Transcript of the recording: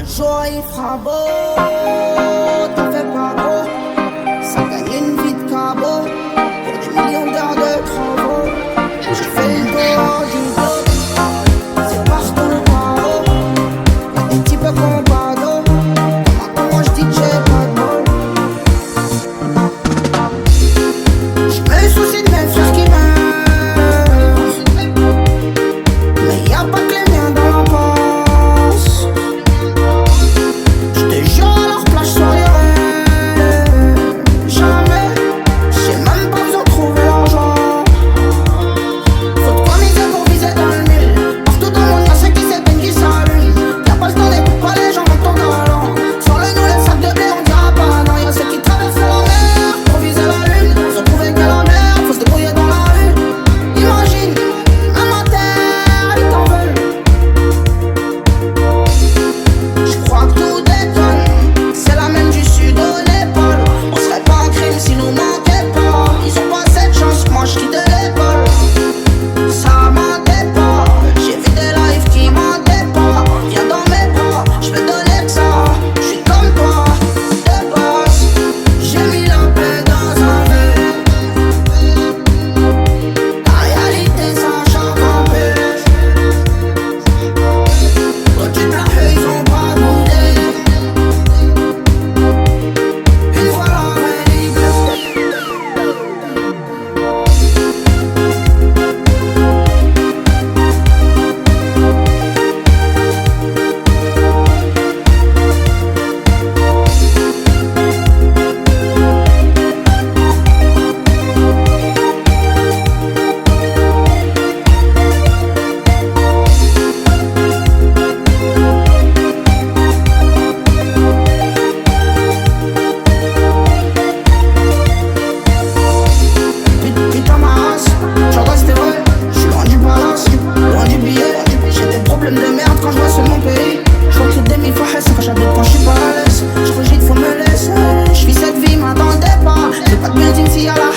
jour il fera beau, t'en fais pas gros. Ça gagne une vie de cabot pour des millions d'heures de travaux. Je fais le tour du globe, c'est partout le chaos. Y'a des types qu'on pas d'eau. Maintenant moi j'dis que j'ai pas de bol. J'me soucie de mes frères qui meurent, mais y'a pas que les miens dans la passe. J'te jure à leur plage soirée, jamais. J'ai même pas besoin de trouver l'argent. Faut de quoi miser pour viser dans le mille. Partout dans le monde y'a ceux qui s'éteignent, qui s'allument. Y'a pas le temps d'écouter pas les gens dans ton talent. Sur le nous les sacs de blé on dira pas non. Y'a ceux qui traversent la mer pour viser la lune. Se trouver que la mer, faut se débrouiller dans la rue. Imagine, même à terre ils t'en veulent. J'crois que tout détonne, c'est la même du sud au Népal. On serait pas un crime si nous manquait pas. Ils ont pas cette chance, moi j'quitte l'école. Ça mentait pas, j'ai vu des lives qui mentaient pas. Viens dans mes bras, j'vais donner que ça. J'suis comme toi, de base. J'ai mis la paix dans un verre. La réalité ça change un peu. Toi tu t'as fait, ils ont pas goûté. Une fois la vraie liberté. Putain ma race, j'entends c'était vrai. J'suis loin du palace, loin du billet. J'ai des problèmes de merde quand je vois sur mon pays. J'vois que des mi-fahs, ça fait j'habite quand j'suis pas à l'aise. J'cogite faut me laisser. J'vis cette vie, m'attendais pas. J'ai pas de building s'il y a la